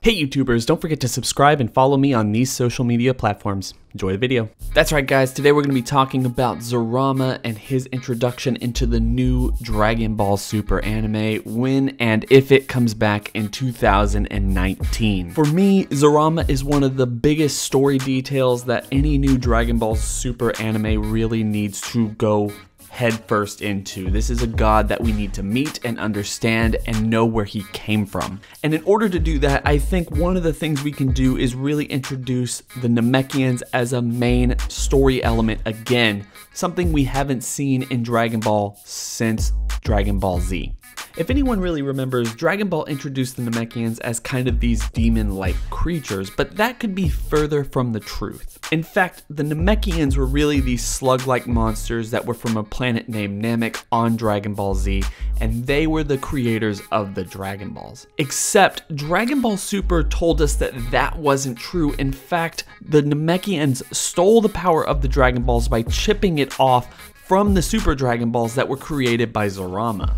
Hey YouTubers, don't forget to subscribe and follow me on these social media platforms. Enjoy the video. That's right guys, today we're going to be talking about Zarama and his introduction into the new Dragon Ball Super anime when and if it comes back in 2019. For me, Zarama is one of the biggest story details that any new Dragon Ball Super anime really needs to go headfirst into. This is a god that we need to meet and understand and know where he came from. And in order to do that, I think one of the things we can do is really introduce the Namekians as a main story element again, something we haven't seen in Dragon Ball since Dragon Ball Z. If anyone really remembers, Dragon Ball introduced the Namekians as kind of these demon-like creatures, but that could be further from the truth. In fact, the Namekians were really these slug-like monsters that were from a planet named Namek on Dragon Ball Z, and they were the creators of the Dragon Balls. Except, Dragon Ball Super told us that that wasn't true. In fact, the Namekians stole the power of the Dragon Balls by chipping it off from the Super Dragon Balls that were created by Zarama.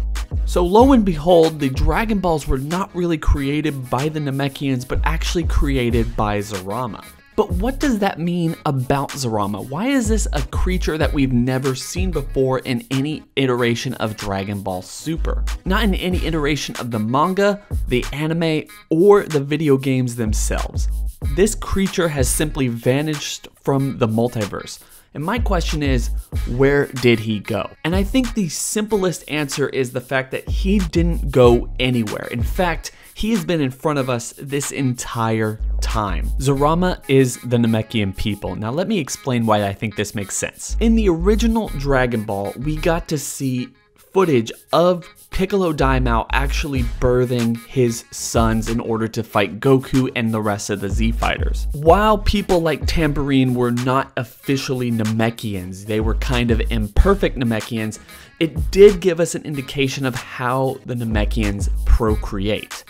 So lo and behold, the Dragon Balls were not really created by the Namekians, but actually created by Zarama. But what does that mean about Zarama? Why is this a creature that we've never seen before in any iteration of Dragon Ball Super? Not in any iteration of the manga, the anime, or the video games themselves. This creature has simply vanished from the multiverse. And my question is, where did he go? And I think the simplest answer is the fact that he didn't go anywhere. In fact, he has been in front of us this entire time. Zarama is the Namekian people. Now let me explain why I think this makes sense. In the original Dragon Ball, we got to see footage of Piccolo Daimao actually birthing his sons in order to fight Goku and the rest of the Z fighters. While people like Tambourine were not officially Namekians, they were kind of imperfect Namekians, it did give us an indication of how the Namekians procreate.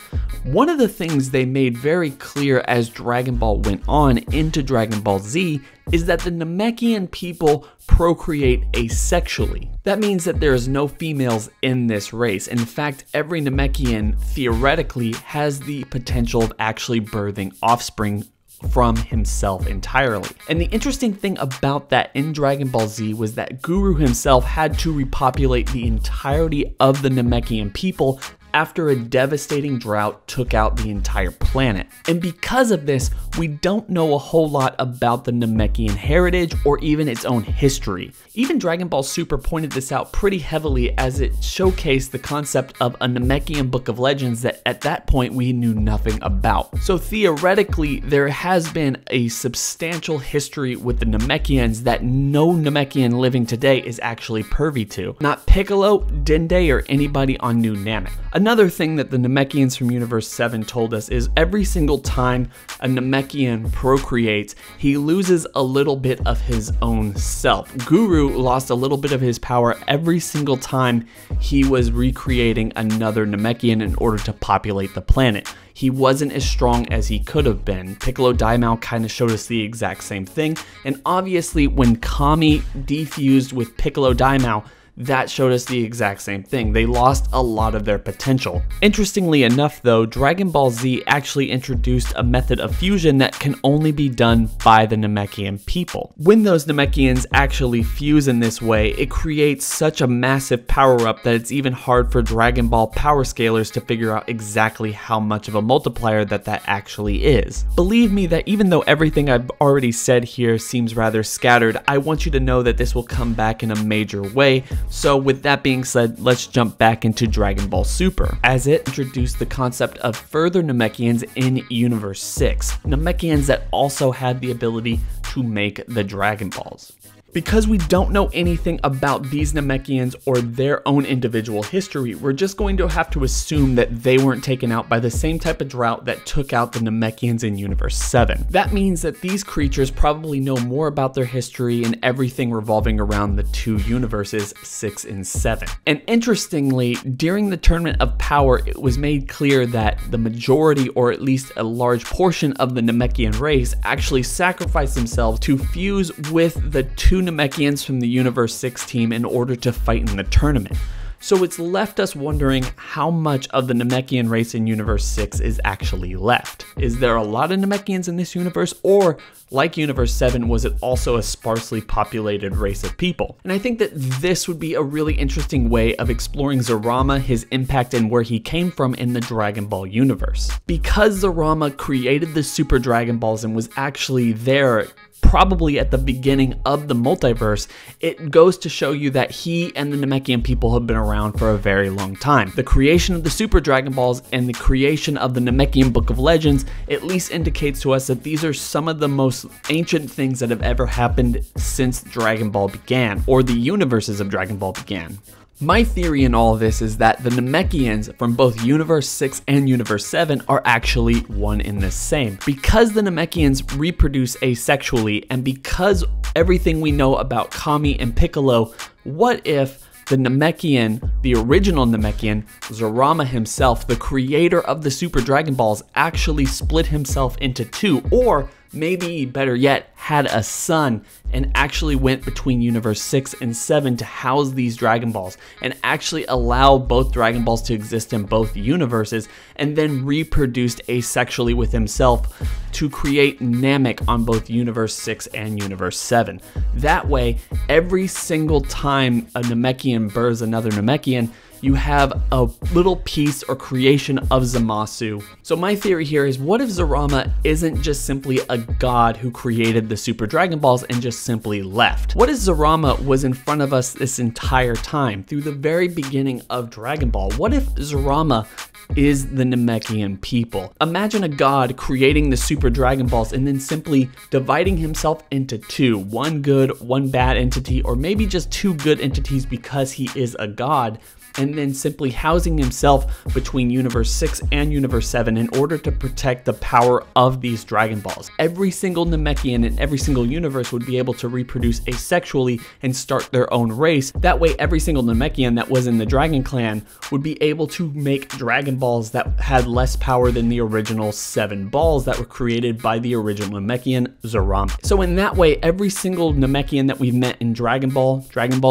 One of the things they made very clear as Dragon Ball went on into Dragon Ball Z is that the Namekian people procreate asexually. That means that there is no females in this race. In fact, every Namekian theoretically has the potential of actually birthing offspring from himself entirely. And the interesting thing about that in Dragon Ball Z was that Guru himself had to repopulate the entirety of the Namekian people after a devastating drought took out the entire planet. And because of this, we don't know a whole lot about the Namekian heritage or even its own history. Even Dragon Ball Super pointed this out pretty heavily as it showcased the concept of a Namekian book of legends that at that point we knew nothing about. So theoretically, there has been a substantial history with the Namekians that no Namekian living today is actually privy to. Not Piccolo, Dende, or anybody on New Namek. Another thing that the Namekians from Universe 7 told us is every single time a Namekian procreates, he loses a little bit of his own self. Guru lost a little bit of his power every single time he was recreating another Namekian in order to populate the planet. He wasn't as strong as he could have been. Piccolo Daimao kind of showed us the exact same thing, and obviously when Kami defused with Piccolo Daimao, that showed us the exact same thing. They lost a lot of their potential. Interestingly enough though, Dragon Ball Z actually introduced a method of fusion that can only be done by the Namekian people. When those Namekians actually fuse in this way, it creates such a massive power up that it's even hard for Dragon Ball power scalers to figure out exactly how much of a multiplier that actually is. Believe me that even though everything I've already said here seems rather scattered, I want you to know that this will come back in a major way. So with that being said, let's jump back into Dragon Ball Super, as it introduced the concept of further Namekians in Universe 6, Namekians that also had the ability to make the Dragon Balls. Because we don't know anything about these Namekians or their own individual history, we're just going to have to assume that they weren't taken out by the same type of drought that took out the Namekians in Universe 7. That means that these creatures probably know more about their history and everything revolving around the two universes, 6 and 7. And interestingly, during the Tournament of Power, it was made clear that the majority, or at least a large portion of the Namekian race, actually sacrificed themselves to fuse with the two Namekians from the Universe 6 team in order to fight in the tournament. So it's left us wondering how much of the Namekian race in Universe 6 is actually left. Is there a lot of Namekians in this universe, or like Universe 7, was it also a sparsely populated race of people? And I think that this would be a really interesting way of exploring Zarama, his impact, and where he came from in the Dragon Ball universe. Because Zarama created the Super Dragon Balls and was actually there probably at the beginning of the multiverse, it goes to show you that he and the Namekian people have been around for a very long time. The creation of the Super Dragon Balls and the creation of the Namekian Book of Legends at least indicates to us that these are some of the most ancient things that have ever happened since Dragon Ball began, or the universes of Dragon Ball began. My theory in all of this is that the Namekians from both Universe 6 and Universe 7 are actually one in the same. Because the Namekians reproduce asexually, and because everything we know about Kami and Piccolo, what if the Namekian, the original Namekian, Zarama himself, the creator of the Super Dragon Balls, actually split himself into two, or maybe better yet, had a son and actually went between Universe 6 and 7 to house these Dragon Balls and actually allow both Dragon Balls to exist in both universes, and then reproduced asexually with himself to create Namek on both Universe 6 and Universe 7. That way, every single time a Namekian births another Namekian, you have a little piece or creation of Zamasu. So my theory here is, what if Zarama isn't just simply a god who created the Super Dragon Balls and just simply left? What if Zarama was in front of us this entire time, through the very beginning of Dragon Ball? What if Zarama is the Namekian people? Imagine a god creating the Super Dragon Balls and then simply dividing himself into two, one good, one bad entity, or maybe just two good entities because he is a god, and then simply housing himself between Universe 6 and Universe 7 in order to protect the power of these Dragon Balls. Every single Namekian in every single universe would be able to reproduce asexually and start their own race. That way, every single Namekian that was in the Dragon Clan would be able to make Dragon Balls that had less power than the original 7 balls that were created by the original Namekian, Zarama. So in that way, every single Namekian that we've met in Dragon Ball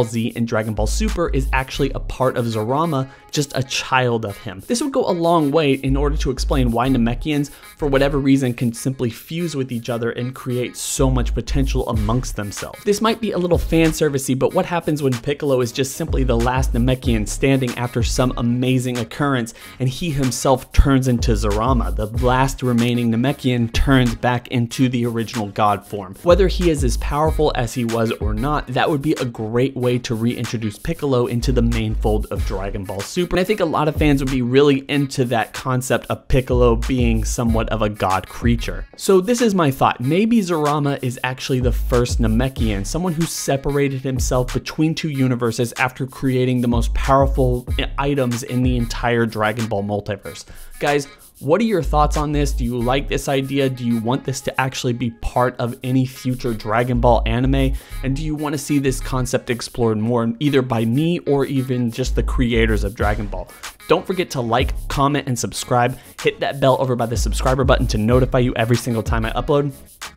Z, and Dragon Ball Super is actually a part of Zarama, just a child of him. This would go a long way in order to explain why Namekians, for whatever reason, can simply fuse with each other and create so much potential amongst themselves. This might be a little fan servicey, but what happens when Piccolo is just simply the last Namekian standing after some amazing occurrence, and he himself turns into Zarama? The last remaining Namekian turns back into the original god form. Whether he is as powerful as he was or not, that would be a great way to reintroduce Piccolo into the main fold of Dragon Ball Super. And I think a lot of fans would be really into that concept of Piccolo being somewhat of a god creature. So this is my thought. Maybe Zarama is actually the first Namekian, someone who separated himself between two universes after creating the most powerful items in the entire Dragon Ball multiverse. Guys, what are your thoughts on this? Do you like this idea? Do you want this to actually be part of any future Dragon Ball anime? And do you want to see this concept explored more, either by me or even just the creators of Dragon Ball? Don't forget to like, comment, and subscribe. Hit that bell over by the subscriber button to notify you every single time I upload.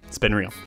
It's been real.